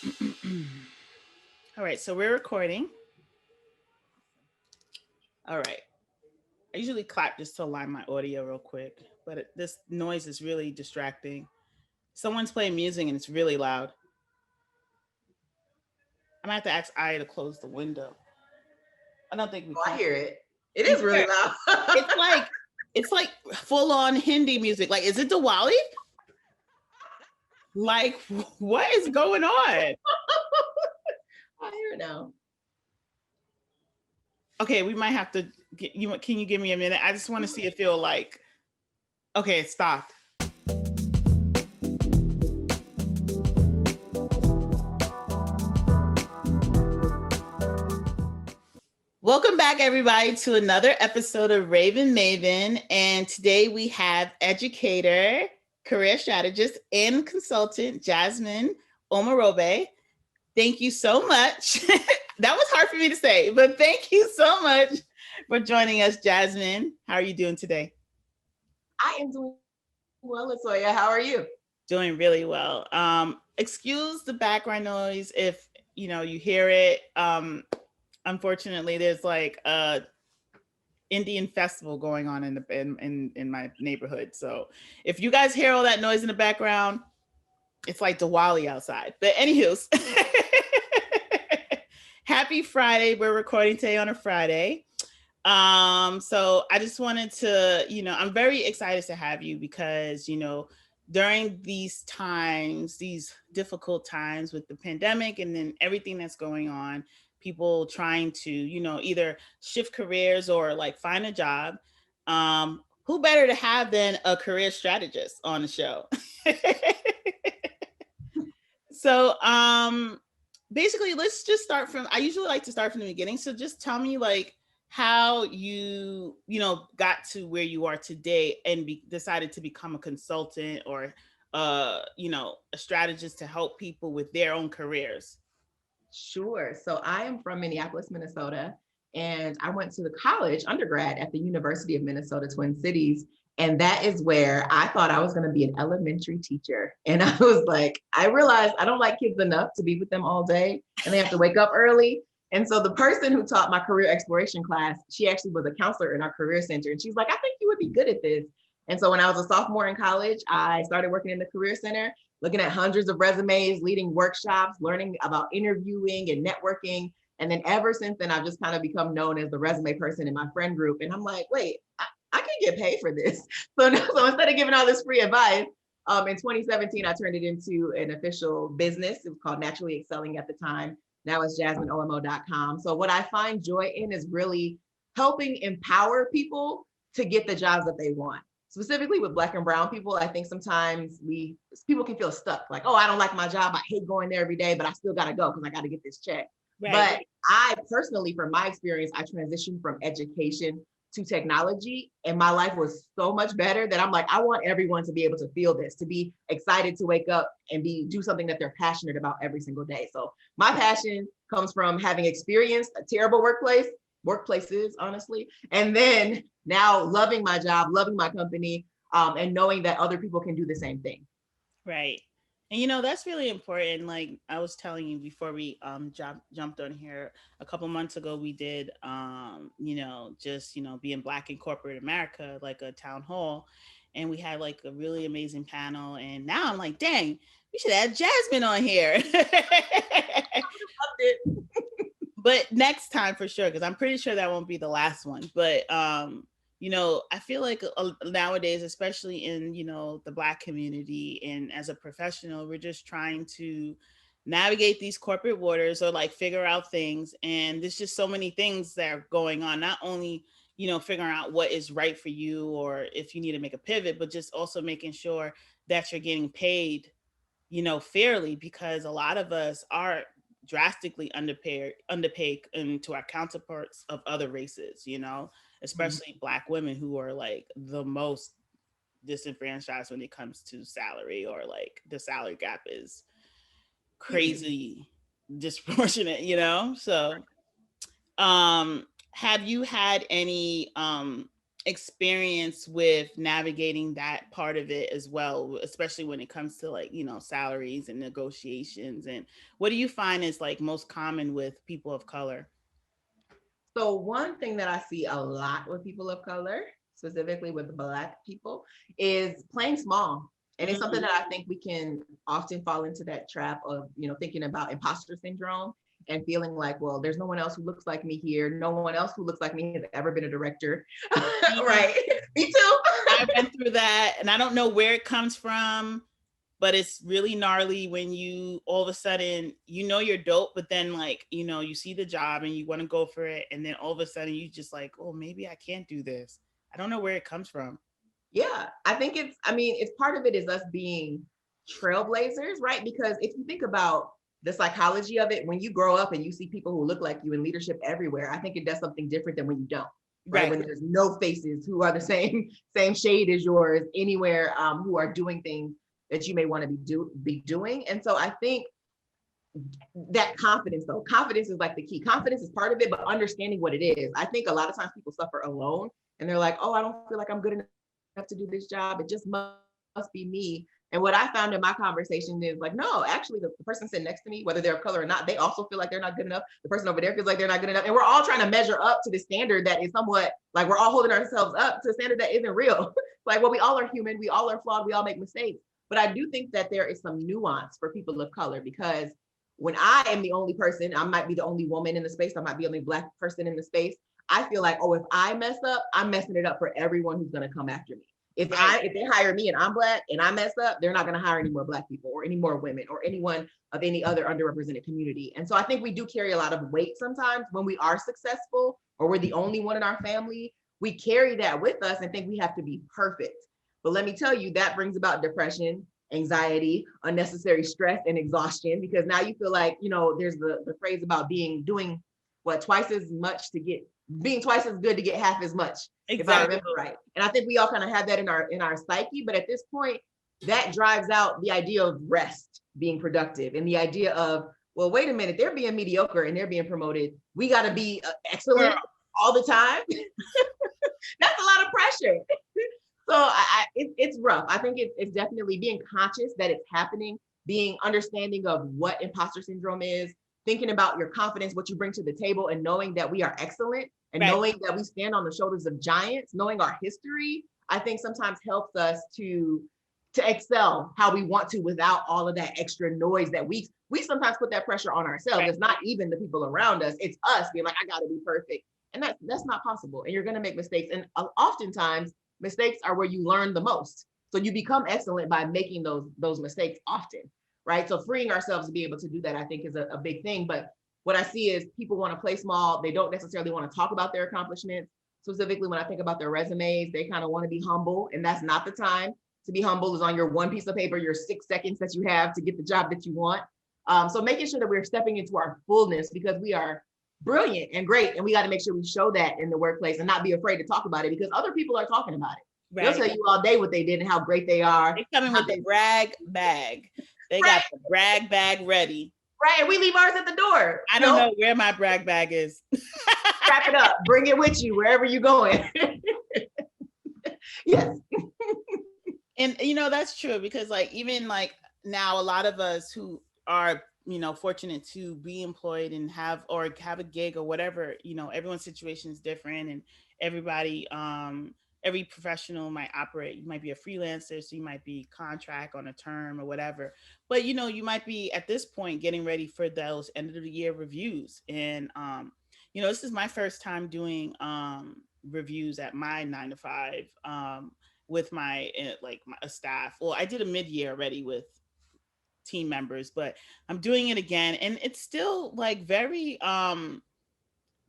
All right, so we're recording. All right. I usually clap just to align my audio real quick, but this noise is really distracting. Someone's playing music and it's really loud. I'm gonna have to ask Aya to close the window. I don't think we Oh, I can. hear it. It You is hear really it? loud. It's like full on Hindi music. Like, is it Diwali? Like, what is going on? I hear it now. Okay, we might have to get you. Can you give me a minute? I just want to see it feel like. Okay, it stopped. Welcome back, everybody, to another episode of Raven Maven. And today we have educator, career strategist, and consultant Jasmine Omorogbe. Thank you so much. That was hard for me to say, but thank you so much for joining us, Jasmine. How are you doing today? I am doing well, Latoya. How are you? Doing really well. Excuse the background noise if you hear it. Unfortunately, there's like a Indian festival going on in my neighborhood. So if you guys hear all that noise in the background, it's like Diwali outside. But anywho's, happy Friday. We're recording today on a Friday. So I just wanted to, I'm very excited to have you because, during these times, these difficult times with the pandemic and then everything that's going on, people trying to, either shift careers or like find a job. Who better to have than a career strategist on the show? So, basically, let's just start from. I usually like to start from the beginning. So, just tell me like how you got to where you are today and decided to become a consultant or a strategist to help people with their own careers. Sure. So I am from Minneapolis, Minnesota, and I went to the college undergrad at the University of Minnesota Twin Cities. And that is where I thought I was going to be an elementary teacher. And I was like, I realized I don't like kids enough to be with them all day and they have to wake up early. And so the person who taught my career exploration class, she actually was a counselor in our career center. And she's like, I think you would be good at this. And so when I was a sophomore in college, I started working in the career center, looking at hundreds of resumes, leading workshops, learning about interviewing and networking. And then ever since then, I've just kind of become known as the resume person in my friend group. And I'm like, wait, I can get paid for this. So instead of giving all this free advice, in 2017, I turned it into an official business. It was called Naturally Excelling at the time. Now it's JasmineOMO.com. So what I find joy in is really helping empower people to get the jobs that they want. Specifically with Black and brown people, I think sometimes people can feel stuck. Like, oh, I don't like my job. I hate going there every day, but I still got to go because I got to get this check. Right. But I personally, from my experience, I transitioned from education to technology, and my life was so much better that I'm like, I want everyone to be able to feel this, to be excited to wake up and do something that they're passionate about every single day. So my passion comes from having experienced a terrible workplaces, honestly, and then now loving my job, loving my company, and knowing that other people can do the same thing. Right. And that's really important. Like I was telling you before we jumped on here a couple months ago, we did just being Black in corporate America, like a town hall, and we had like a really amazing panel. And now I'm like, dang, we should add Jasmine on here. But next time for sure, because I'm pretty sure that won't be the last one. But I feel like nowadays, especially in the Black community, and as a professional, we're just trying to navigate these corporate waters or like figure out things. And there's just so many things that are going on. Not only figuring out what is right for you or if you need to make a pivot, but just also making sure that you're getting paid fairly, because a lot of us are drastically underpaid into our counterparts of other races, especially Black women who are like the most disenfranchised when it comes to salary, or like the salary gap is crazy disproportionate. So have you had any experience with navigating that part of it as well, especially when it comes to like, you know, salaries and negotiations? And what do you find is like most common with people of color? So one thing that I see a lot with people of color, specifically with Black people, is playing small. And it's something Mm, that I think we can often fall into that trap of, thinking about imposter syndrome and feeling like, well, there's no one else who looks like me here. No one else who looks like me has ever been a director. mm. Right. Me too. I went through that, and I don't know where it comes from, but it's really gnarly when you all of a sudden, you know, you're dope, but then like, you know, you see the job and you want to go for it, and then all of a sudden you just like, oh, maybe I can't do this. I don't know where it comes from. Yeah, I think it's part of it is us being trailblazers, right? Because if you think about the psychology of it, when you grow up and you see people who look like you in leadership everywhere, I think it does something different than when you don't, right? Right. When there's no faces who are the same shade as yours anywhere, who are doing things that you may want to be doing. And so I think that confidence is like the key. Confidence is part of it, but understanding what it is. I think a lot of times people suffer alone and they're like, oh, I don't feel like I'm good enough to do this job. It just must be me. And what I found in my conversation is like, no, actually the person sitting next to me, whether they're of color or not, they also feel like they're not good enough. The person over there feels like they're not good enough. And we're all trying to measure up to the standard that is somewhat like we're all holding ourselves up to a standard that isn't real. Like, well, we all are human. We all are flawed. We all make mistakes. But I do think that there is some nuance for people of color, because when I am the only person, I might be the only woman in the space, I might be the only Black person in the space, I feel like, oh, if I mess up, I'm messing it up for everyone who's going to come after me. Right. If they hire me and I'm Black and I mess up, they're not going to hire any more Black people or any more women or anyone of any other underrepresented community. And so I think we do carry a lot of weight sometimes when we are successful or we're the only one in our family. We carry that with us and think we have to be perfect. But let me tell you, that brings about depression, anxiety, unnecessary stress, and exhaustion, because now you feel like, there's the phrase about doing what, twice as much to get, being twice as good to get half as much, if I Exactly. remember right. And I think we all kind of have that in our psyche, but at this point, that drives out the idea of rest being productive and the idea of, well, wait a minute, they're being mediocre and they're being promoted. We got to be excellent Girl. all the time. That's a lot of pressure. So it's rough. I think it's definitely being conscious that it's happening, being understanding of what imposter syndrome is, thinking about your confidence, what you bring to the table, and knowing that we are excellent and Right. knowing that we stand on the shoulders of giants, knowing our history, I think sometimes helps us to excel how we want to without all of that extra noise that we sometimes put that pressure on ourselves. Right. It's not even the people around us. It's us being like, I got to be perfect. And that's not possible. And you're going to make mistakes. And oftentimes mistakes are where you learn the most. So you become excellent by making those mistakes often, right? So freeing ourselves to be able to do that, I think, is a big thing. But what I see is people want to play small. They don't necessarily want to talk about their accomplishments. Specifically, when I think about their resumes, they kind of want to be humble, and that's not the time to be humble. Is on your one piece of paper, your 6 seconds that you have to get the job that you want. So making sure that we're stepping into our fullness, because we are brilliant and great, and we got to make sure we show that in the workplace and not be afraid to talk about it, because other people are talking about it. They'll Right. tell you all day what they did and how great they are. They come in with the brag bag. They Right, got the brag bag ready. right. And we leave ours at the door. I don't know where my brag bag is. Wrap it up. Bring it with you wherever you're going. Yes. And that's true, because like even like now a lot of us who are fortunate to be employed and have a gig or whatever, everyone's situation is different, and everybody every professional might operate. You might be a freelancer, so you might be contract on a term or whatever, but you might be at this point getting ready for those end of the year reviews. And this is my first time doing reviews at my 9 to 5 with my my staff. Well, I did a mid-year already with team members, but I'm doing it again, and it's still like very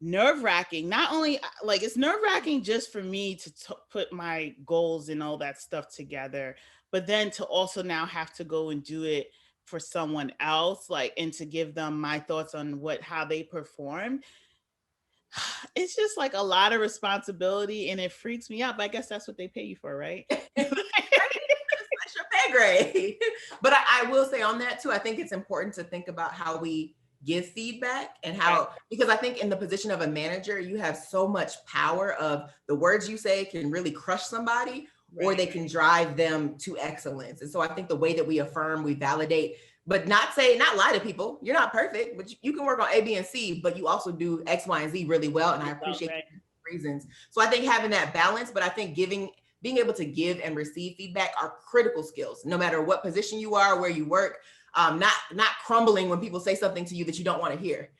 nerve-wracking. Not only like it's nerve-wracking just for me to put my goals and all that stuff together, but then to also now have to go and do it for someone else, like, and to give them my thoughts on how they performed. It's just like a lot of responsibility, and it freaks me out, but I guess that's what they pay you for, right? That's your pay grade. But I will say on that too, I think it's important to think about how we give feedback and how, because I think in the position of a manager, you have so much power of the words you say can really crush somebody, or they can drive them to excellence. And so I think the way that we affirm, we validate, but not lie to people. You're not perfect, but you can work on A, B, and C, but you also do X, Y, and Z really well. And I appreciate reasons. So I think having that balance, but I think being able to give and receive feedback are critical skills, no matter what position you are, where you work. Not crumbling when people say something to you that you don't want to hear.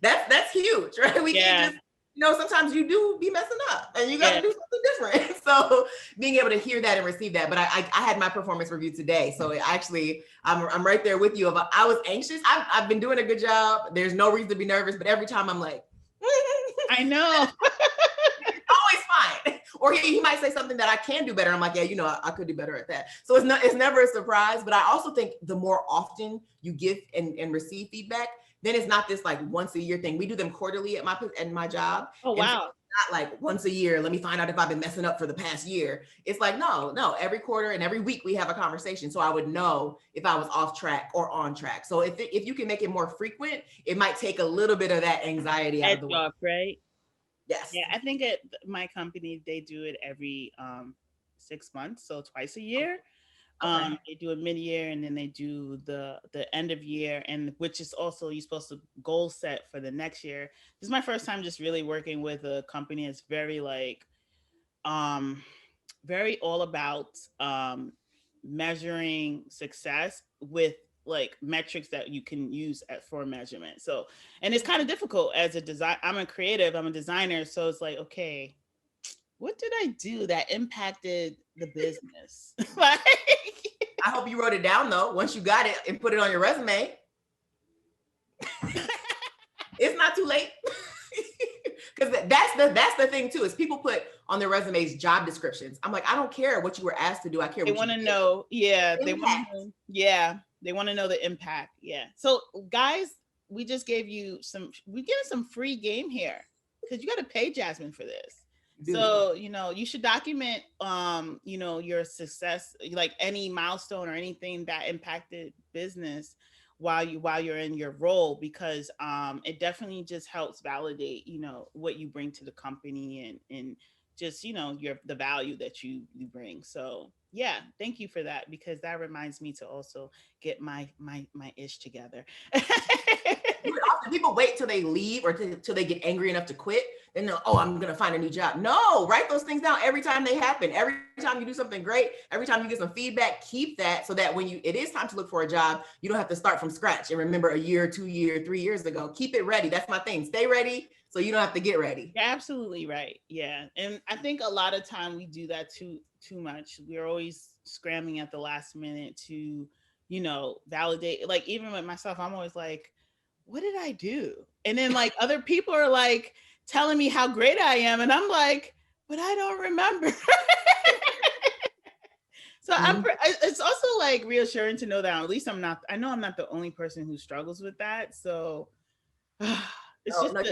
That's huge, right? We can't just, sometimes you do be messing up and you got to do something different. So being able to hear that and receive that. But I had my performance review today. So actually, I'm right there with you. I was anxious. I've been doing a good job. There's no reason to be nervous, but every time I'm like, I know. Always fine. Or he might say something that I can do better. I'm like, I could do better at that. So it's never a surprise. But I also think the more often you give and receive feedback, then it's not this like once a year thing. We do them quarterly at my job. Oh, wow. So not like once a year, let me find out if I've been messing up for the past year. It's like, no, every quarter and every week we have a conversation. So I would know if I was off track or on track. So if you can make it more frequent, it might take a little bit of that anxiety out of the way. Right? Yes. Yeah, I think at my company, they do it every 6 months, so twice a year. They do a mid-year, and then they do the end of year, and which is also you're supposed to goal set for the next year. This is my first time just really working with a company that's very like very all about measuring success with like metrics that you can use for measurement. So, and it's kind of difficult as a design. I'm a creative, I'm a designer. So it's like, okay, what did I do that impacted the business? Like, I hope you wrote it down though, once you got it and put it on your resume. It's not too late. Because that's the thing too, is people put on their resumes job descriptions. I'm like, I don't care what you were asked to do. I care they what want to know. Yeah. They want to know. Yeah. They want to know the impact. Yeah. So guys, we just gave you some free game here because you got to pay Jasmine for this. So, you should document, your success, like any milestone or anything that impacted business while you're in your role, because it definitely just helps validate, what you bring to the company and just, the value that you bring. So yeah, thank you for that, because that reminds me to also get my ish together. Often people wait till they leave or till they get angry enough to quit. Then they're, I'm going to find a new job. No, write those things down every time they happen. Every time you do something great, every time you get some feedback, keep that so that when it is time to look for a job, you don't have to start from scratch and remember a year, 2 years, 3 years ago. Keep it ready. That's my thing. Stay ready so you don't have to get ready. You're absolutely right. Yeah. And I think a lot of time we do that too much. We're always scrambling at the last minute to, validate. Like even with myself, I'm always like, what did I do? And then like other people are like telling me how great I am. And I'm like, but I don't remember. So it's also like reassuring to know that at least I know I'm not the only person who struggles with that. So it's and I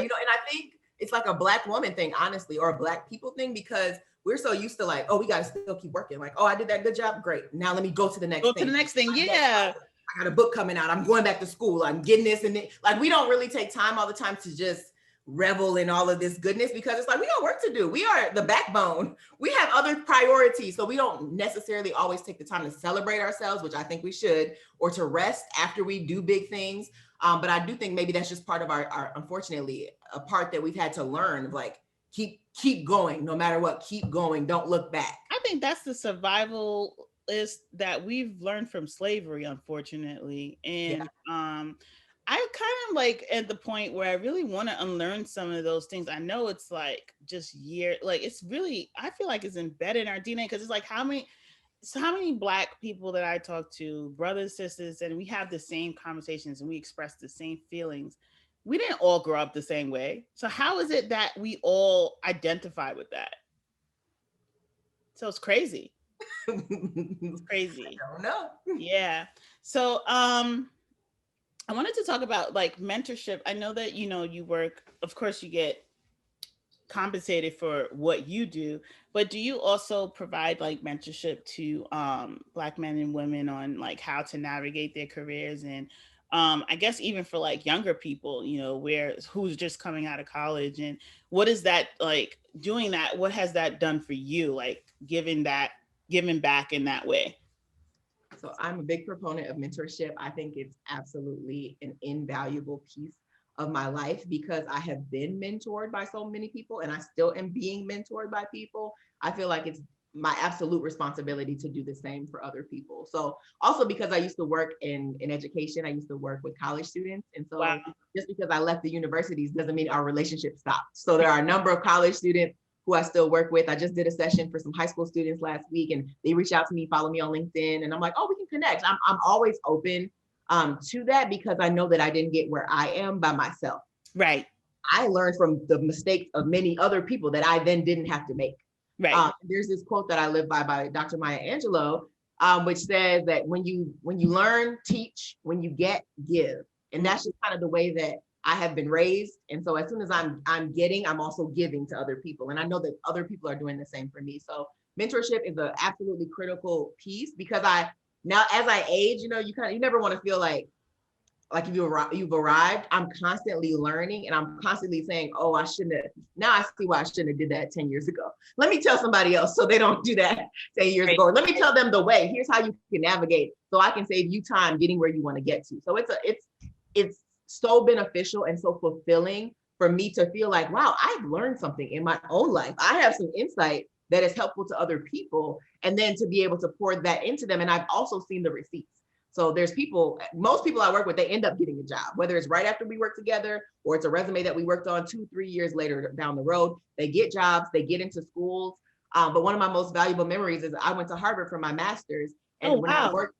think it's like a Black woman thing, honestly, or a Black people thing, because we're so used to like, we got to still keep working. Like, I did that good job. Great. Now let me go to the next thing. Yeah. I got a book coming out. I'm going back to school. I'm getting this and it. Like, we don't really take time all the time to just revel in all of this goodness, because it's like, we got work to do. We are the backbone. We have other priorities. So we don't necessarily always take the time to celebrate ourselves, which I think we should, or to rest after we do big things. But I do think maybe that's just part of our unfortunately, a part that we've had to learn, like, keep going, no matter what, keep going. Don't look back. I think that's the survival is that we've learned from slavery, unfortunately. And I kind of like at the point where I really want to unlearn some of those things. I know it's like just it's really, I feel like it's embedded in our DNA, because it's like how many Black people that I talk to, brothers, sisters, and we have the same conversations and we express the same feelings. We didn't all grow up the same way. So how is it that we all identify with that? So it's crazy. It's crazy. I don't know. Yeah. So I wanted to talk about like mentorship. I know that you work, of course you get compensated for what you do, but do you also provide like mentorship to Black men and women on like how to navigate their careers and I guess even for like younger people, you know, who's just coming out of college, and what is that like doing that? What has that done for you? Like giving back in that way? So I'm a big proponent of mentorship. I think it's absolutely an invaluable piece of my life because I have been mentored by so many people and I still am being mentored by people. I feel like it's my absolute responsibility to do the same for other people. So also because I used to work in education, I used to work with college students. And Wow. so just because I left the universities doesn't mean our relationship stopped. So there are a number of college students who I still work with. I just did a session for some high school students last week and they reached out to me, follow me on LinkedIn. And I'm like, oh, we can connect. I'm always open to that because I know that I didn't get where I am by myself. Right. I learned from the mistakes of many other people that I then didn't have to make. Right. There's this quote that I live by Dr. Maya Angelou, which says that when you learn, teach, when you get, give. And that's just kind of the way that I have been raised. And so as soon as I'm getting, I'm also giving to other people. And I know that other people are doing the same for me. So mentorship is an absolutely critical piece because now as I age, you know, you never want to feel like you've arrived. I'm constantly learning and I'm constantly saying, oh, now I see why I shouldn't have did that 10 years ago. Let me tell somebody else so they don't do that 10 years ago. Or let me tell them the way. Here's how you can navigate so I can save you time getting where you want to get to. So it's so beneficial and so fulfilling for me to feel like, wow, I've learned something in my own life. I have some insight that is helpful to other people. And then to be able to pour that into them. And I've also seen the receipts. So there's most people I work with, they end up getting a job, whether it's right after we work together or it's a resume that we worked on 2-3 years later down the road. They get jobs, they get into schools. But one of my most valuable memories is I went to Harvard for my master's. And when I worked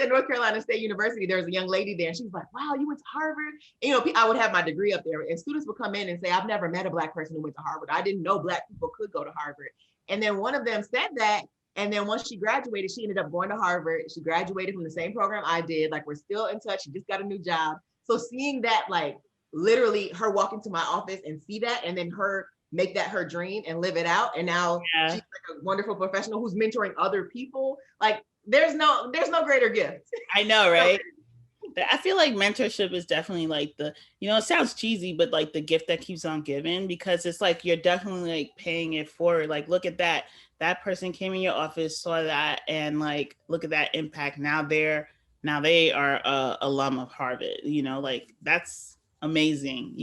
at North Carolina State University, there was a young lady there and she was like, wow, you went to Harvard? And, you know, I would have my degree up there and students would come in and say, I've never met a Black person who went to Harvard. I didn't know Black people could go to Harvard. And then one of them said that. And then once she graduated, she ended up going to Harvard. She graduated from the same program I did. Like, we're still in touch. She just got a new job. So seeing that, like, literally her walk into my office and see that, and then her make that her dream and live it out. And now she's like a wonderful professional who's mentoring other people. Like, there's no greater gift. I know, right? I feel like mentorship is definitely like it sounds cheesy, but like the gift that keeps on giving, because it's like you're definitely like paying it forward. Like, look at that person came in your office, saw that, and like, look at that impact. Now they are a alum of Harvard, like that's amazing,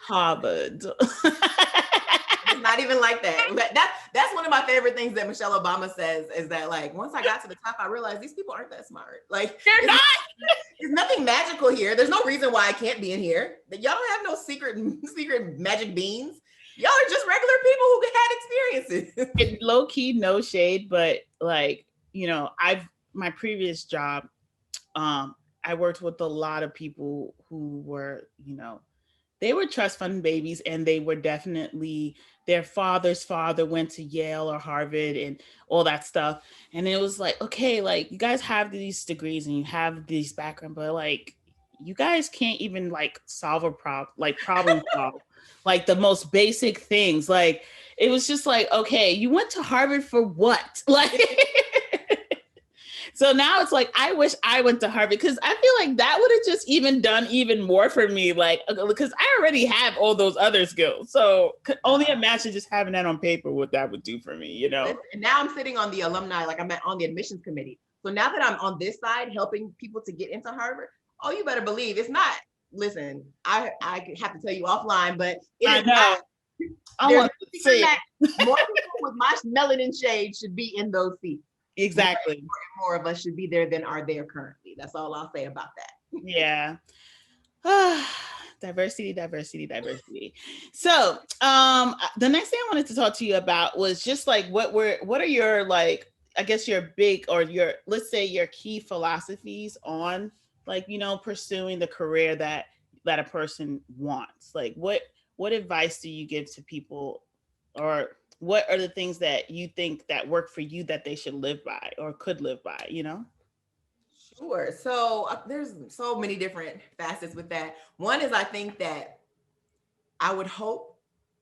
Harvard. It's not even like that. That's one of my favorite things that Michelle Obama says is that, like, once I got to the top, I realized these people aren't that smart. Like, they're not. There's nothing magical here. There's no reason why I can't be in here. Y'all don't have no secret magic beans. Y'all are just regular people who had experiences. Low key, no shade, but like, my previous job, I worked with a lot of people who were, they were trust fund babies, and they were definitely, their father's father went to Yale or Harvard and all that stuff. And it was like, okay, like, you guys have these degrees and you have these background, but like, you guys can't even like solve a problem solve, like the most basic things. Like, it was just like, okay, you went to Harvard for what? Like, so now it's like, I wish I went to Harvard, because I feel like that would have just even done even more for me. Like, because I already have all those other skills. So only imagine just having that on paper, what that would do for me, And now I'm sitting on the alumni, like I'm on the admissions committee. So now that I'm on this side, helping people to get into Harvard, oh, you better believe it's not, listen, I have to tell you offline, but it is not. I want to say more people with my melanin shade should be in those seats. Exactly. More of us should be there than are there currently. That's all I'll say about that. Yeah. Diversity. So the next thing I wanted to talk to you about was just like, what are your, like, I guess your big, or your, let's say, your key philosophies on, like, pursuing the career that a person wants. Like, what advice do you give to people, or what are the things that you think that work for you that they should live by or could live by, Sure. So there's so many different facets with that. One is, I think that I would hope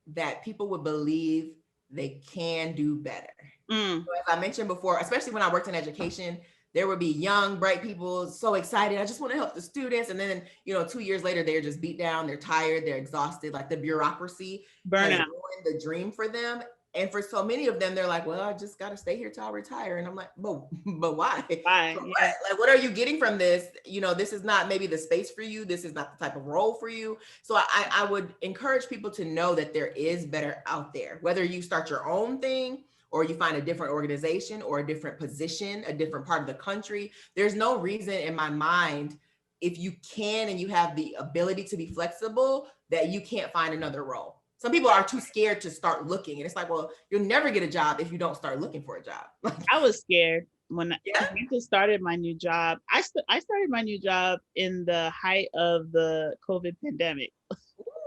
that people would believe they can do better. So as I mentioned before, especially when I worked in education, there would be young, bright people so excited. I just want to help the students. And then, 2 years later, they're just beat down. They're tired. They're exhausted. Like the bureaucracy has Burnout. ruined the dream for them. And for so many of them, they're like, well, I just got to stay here till I retire. And I'm like, but why? Why? For Yeah. what? Like, what are you getting from this? This is not maybe the space for you. This is not the type of role for you. So I would encourage people to know that there is better out there, whether you start your own thing or you find a different organization or a different position, a different part of the country. There's no reason in my mind, if you can and you have the ability to be flexible, that you can't find another role. Some people are too scared to start looking. And it's like, well, you'll never get a job if you don't start looking for a job. I was scared when I Yeah. just started my new job. I started my new job in the height of the COVID pandemic.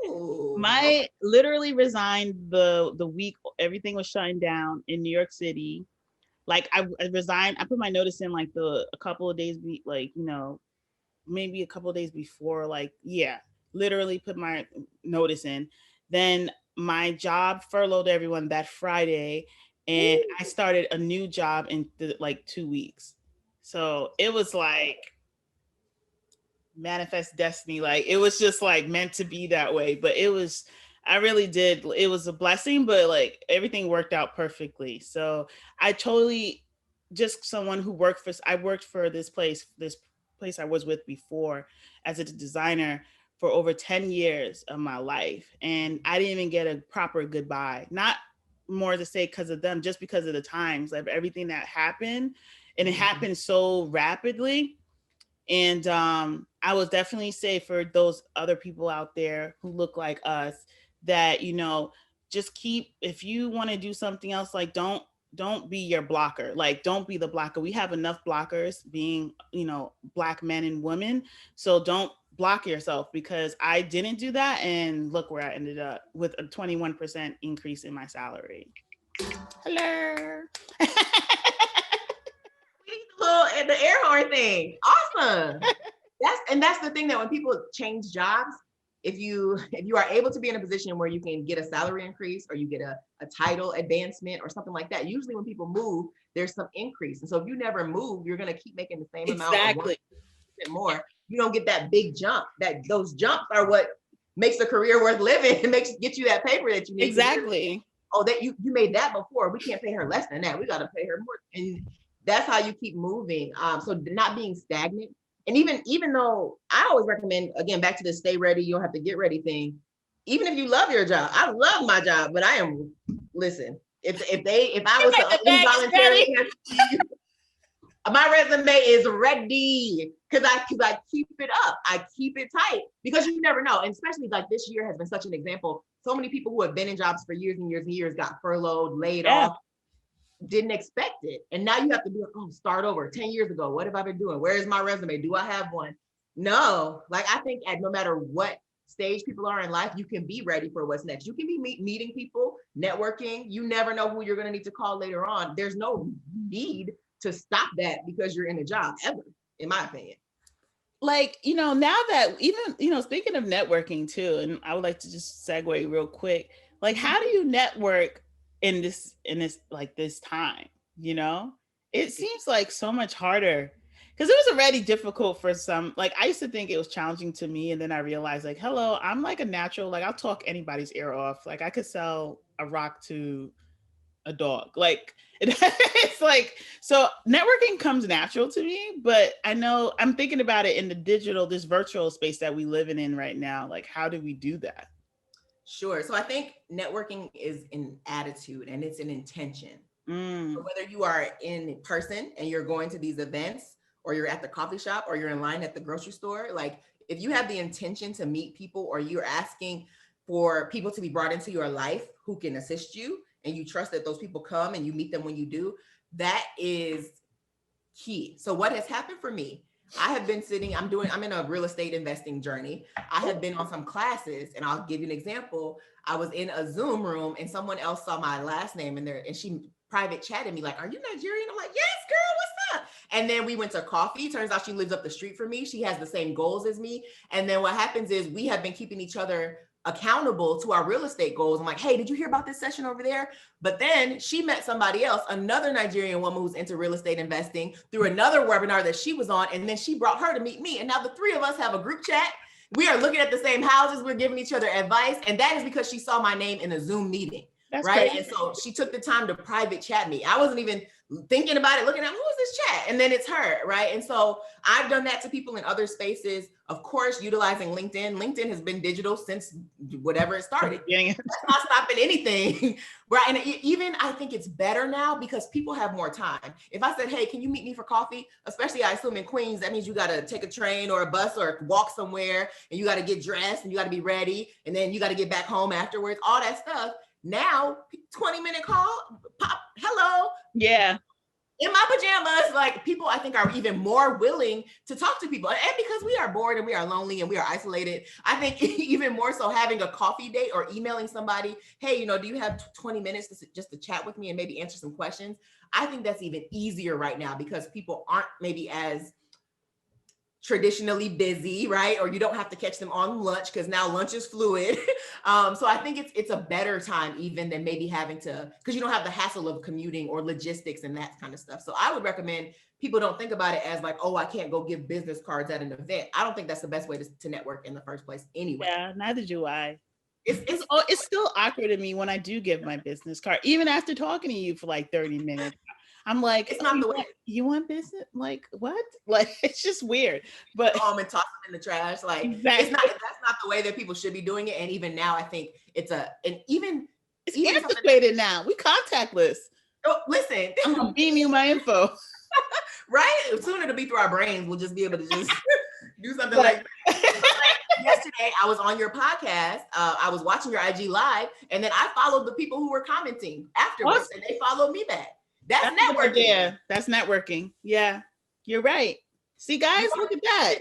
Ooh. My literally resigned the week everything was shutting down in New York City. Like I resigned. I put my notice in like a couple of days, maybe a couple of days before. Like literally put my notice in. Then my job furloughed everyone that Friday, and I started a new job in like 2 weeks. So it was like manifest destiny. Like it was just like meant to be that way. But it was a blessing, but like everything worked out perfectly. So I totally just someone who I worked for this place I was with before as a designer for over 10 years of my life. And I didn't even get a proper goodbye. Not more to say because of them, just because of the times, like everything that happened. And it happened so rapidly. And I would definitely say for those other people out there who look like us that, just if you want to do something else, like don't be your blocker. Like don't be the blocker. We have enough blockers being, Black men and women. So don't block yourself, because I didn't do that. And look where I ended up with a 21% increase in my salary. Hello. The air horn thing. Awesome. That's the thing, that when people change jobs, if you are able to be in a position where you can get a salary increase or you get a title advancement or something like that, usually when people move, there's some increase. And so if you never move, you're going to keep making the same amount. Exactly. More. You don't get that big jump. Those jumps are what makes a career worth living. It get you that paper that you need. Exactly. Oh, that you made that before. We can't pay her less than that. We got to pay her more. And that's how you keep moving. So not being stagnant. And even though I always recommend, again, back to the stay ready, you don't have to get ready thing. Even if you love your job, I love my job, but listen, if I was to involuntarily, my resume is ready because I keep it up. I keep it tight because you never know. And especially like this year has been such an example. So many people who have been in jobs for years and years and years got furloughed, laid off, didn't expect it. And now you have to be like, start over 10 years ago. What have I been doing? Where is my resume? Do I have one? No, like I think no matter what stage people are in life, you can be ready for what's next. You can be meeting people, networking. You never know who you're going to need to call later on. There's no need to stop that because you're in a job ever, in my opinion. Like, now that even, speaking of networking too, and I would like to just segue real quick, like, how do you network in this like this time? It seems like so much harder because it was already difficult for some. Like I used to think it was challenging to me, and then I realized, like, hello, I'm like a natural, like I'll talk anybody's ear off. Like I could sell a rock to a dog. Like it's like, so networking comes natural to me, but I know I'm thinking about it in this virtual space that we live in right now. Like, how do we do that? Sure. So I think networking is an attitude and it's an intention. So whether you are in person and you're going to these events, or you're at the coffee shop, or you're in line at the grocery store, like if you have the intention to meet people, or you're asking for people to be brought into your life who can assist you, and you trust that those people come and you meet them when you do, that is key. So what has happened for me, I have been I'm in a real estate investing journey. I have been on some classes, and I'll give you an example. I was in a Zoom room and someone else saw my last name in there, and she private chatted me like, "Are you Nigerian?" I'm like, "Yes, girl, what's up?" And then we went to coffee. Turns out she lives up the street from me. She has the same goals as me. And then what happens is we have been keeping each other accountable to our real estate goals. I'm like, hey, did you hear about this session over there? But then she met somebody else, another Nigerian woman who's into real estate investing, through another webinar that she was on. And then she brought her to meet me. And now the three of us have a group chat. We are looking at the same houses. We're giving each other advice. And that is because she saw my name in a Zoom meeting. That's right. Crazy. And so she took the time to private chat me. I wasn't even thinking about it, looking at who is this chat? And then it's her, right? And so I've done that to people in other spaces. Of course, utilizing LinkedIn. LinkedIn has been digital since whatever it started. That's not stopping anything, right? And even I think it's better now because people have more time. If I said, hey, can you meet me for coffee? Especially I assume in Queens, that means you got to take a train or a bus or walk somewhere and you got to get dressed and you got to be ready. And then you got to get back home afterwards, all that stuff. Now, 20-minute call, pop, hello. Yeah. In my pajamas, like people, I think, are even more willing to talk to people. And because we are bored and we are lonely and we are isolated, I think even more so having a coffee date or emailing somebody, hey, do you have 20 minutes just to chat with me and maybe answer some questions? I think that's even easier right now because people aren't maybe as traditionally busy, right? Or you don't have to catch them on lunch because now lunch is fluid. So I think it's a better time even than maybe having to, because you don't have the hassle of commuting or logistics and that kind of stuff. So I would recommend people don't think about it as like, oh, I can't go give business cards at an event. I don't think that's the best way to network in the first place anyway. Yeah, neither do I. It's still awkward to me when I do give my business card, even after talking to you for like 30 minutes. I'm like, it's not the way you want business? Like what? Like it's just weird. But and toss them in the trash. Like exactly. That's not the way that people should be doing it. And even now, I think it's antiquated now. We contactless. Oh, listen, I'm gonna beam you my info. Right? Soon it'll be through our brains. We'll just be able to just do something like that. Yesterday, I was on your podcast. I was watching your IG live, and then I followed the people who were commenting afterwards, and they followed me back. That's networking. Yeah, that's networking. Yeah, you're right. See, guys, look at that.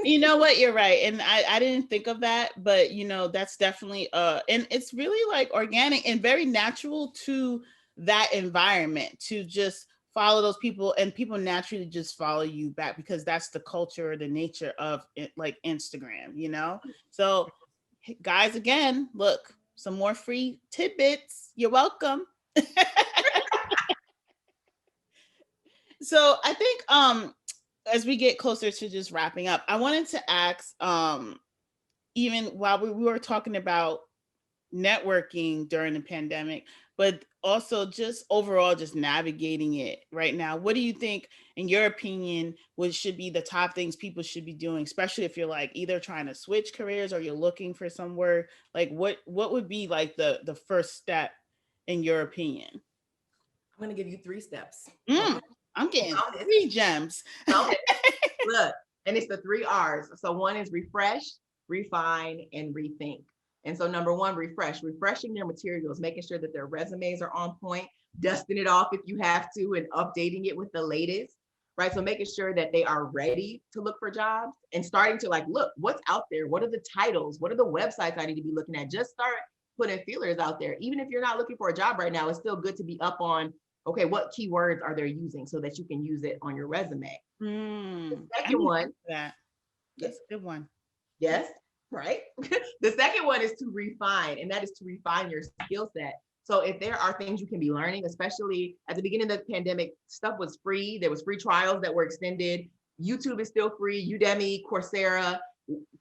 You know what? You're right. And I didn't think of that, but that's definitely and it's really like organic and very natural to that environment to just follow those people, and people naturally just follow you back because that's the culture, the nature of it, like Instagram, So guys, again, look, some more free tidbits. You're welcome. So I think as we get closer to just wrapping up, I wanted to ask, even while we were talking about networking during the pandemic, but also just overall just navigating it right now, what do you think, in your opinion, what should be the top things people should be doing, especially if you're like either trying to switch careers or you're looking for somewhere, like what would be like the first step in your opinion? I'm going to give you 3 steps. I'm getting 3 gems. Look, and it's the 3 R's. So 1 is refresh, refine, and rethink. And so number 1, refreshing their materials, making sure that their resumes are on point, dusting it off if you have to, and updating it with the latest, right? So making sure that they are ready to look for jobs and starting to like, look, what's out there? What are the titles? What are the websites I need to be looking at? Just start putting feelers out there. Even if you're not looking for a job right now, it's still good to be up on, okay, what keywords are they using so that you can use it on your resume? The second one. That's a good one. Yes, right. The second one is to refine, and that is to refine your skill set. So if there are things you can be learning, especially at the beginning of the pandemic, stuff was free. There was free trials that were extended. YouTube is still free, Udemy, Coursera.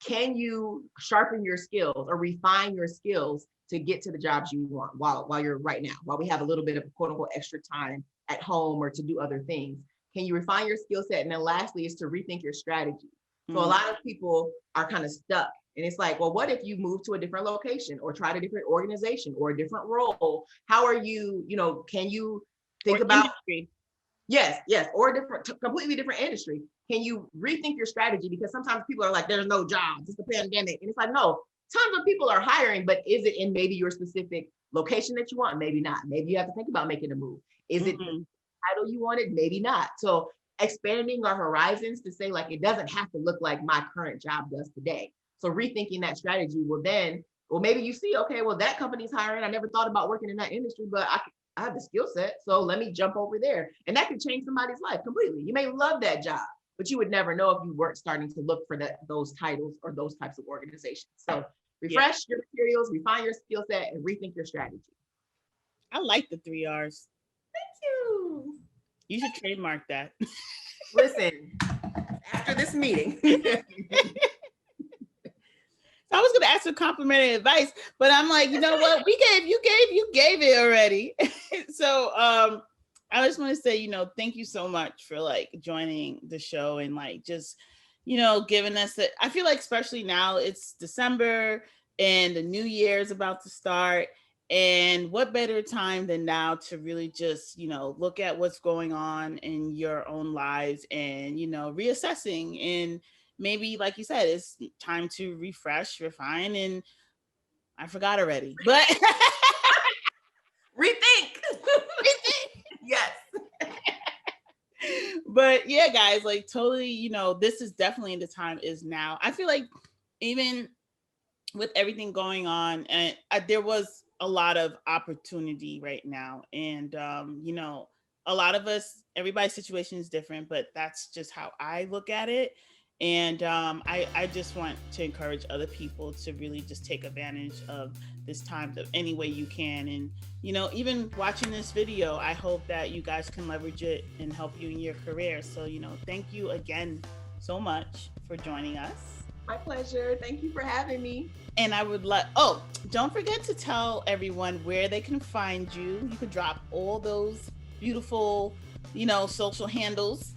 Can you sharpen your skills or refine your skills to get to the jobs you want while you're right now, while we have a little bit of quote unquote extra time at home or to do other things? Can you refine your skill set? And then lastly is to rethink your strategy. So a lot of people are kind of stuck, and it's like, well, what if you move to a different location or try a different organization or a different role? How are you, can you think about industry? Yes, or a different, completely different industry. Can you rethink your strategy? Because sometimes people are like, there's no jobs, it's the pandemic. And it's like, no, tons of people are hiring, but is it in maybe your specific location that you want? Maybe not. Maybe you have to think about making a move. Is it the title you wanted? Maybe not. So expanding our horizons to say like, it doesn't have to look like my current job does today. So rethinking that strategy will then, well, maybe you see, okay, well, that company's hiring. I never thought about working in that industry, but I have the skill set. So let me jump over there. And that could change somebody's life completely. You may love that job, but you would never know if you weren't starting to look for those titles or those types of organizations. So Refresh your materials, refine your skill set, and rethink your strategy. I like the 3 R's. Thank you. You should trademark that. Listen, after this meeting. I was gonna ask for complimentary advice, but I'm like, you know what? You gave it already. So I just want to say, thank you so much for like joining the show and like just, giving us that. I feel like especially now it's December and the new year is about to start. And what better time than now to really just, look at what's going on in your own lives and, reassessing, and maybe, like you said, it's time to refresh, refine, and I forgot already, but rethink. Yes. But yeah, guys, like totally, this is definitely the time is now. I feel like even with everything going on, and there was a lot of opportunity right now. And, a lot of us, everybody's situation is different, but that's just how I look at it. And I just want to encourage other people to really just take advantage of this time any way you can. And, even watching this video, I hope that you guys can leverage it and help you in your career. So, thank you again so much for joining us. My pleasure. Thank you for having me. And I would don't forget to tell everyone where they can find you. You could drop all those beautiful, social handles.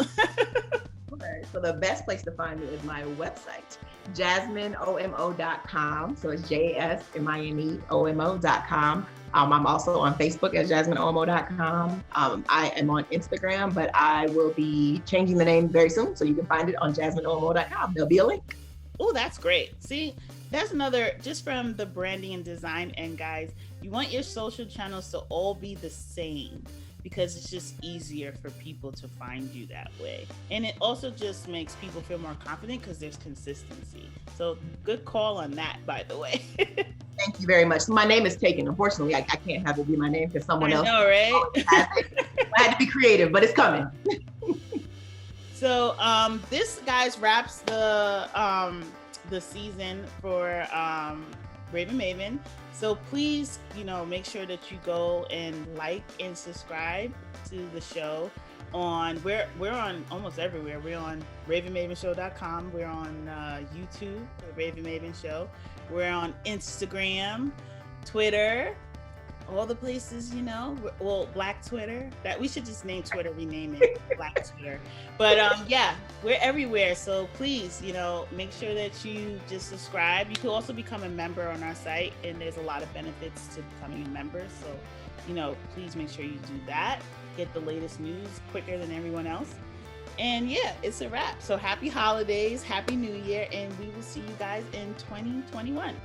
Okay, so the best place to find me is my website, JasmineOMO.com. So it's JSMINEOMO.com. I'm also on Facebook at JasmineOMO.com. I am on Instagram, but I will be changing the name very soon. So you can find it on JasmineOMO.com. There'll be a link. Oh, that's great. See, that's another, just from the branding and design end, guys, you want your social channels to all be the same because it's just easier for people to find you that way. And it also just makes people feel more confident because there's consistency. So good call on that, by the way. Thank you very much. My name is taken. Unfortunately, I can't have it be my name because someone else. I know, right? I had to be creative, but it's coming. So this, guys, wraps the season for Raven Maven. So please, make sure that you go and like and subscribe to the show. We're on almost everywhere. We're on RavenMavenShow.com. We're on YouTube, the Raven Maven Show. We're on Instagram, Twitter, all the places, well, Black Twitter. That we should just rename it Black Twitter. But yeah, we're everywhere. So please, make sure that you just subscribe. You can also become a member on our site, and there's a lot of benefits to becoming a member. So, please make sure you do that. Get the latest news quicker than everyone else. And yeah, it's a wrap. So happy holidays, happy new year, and we will see you guys in 2021.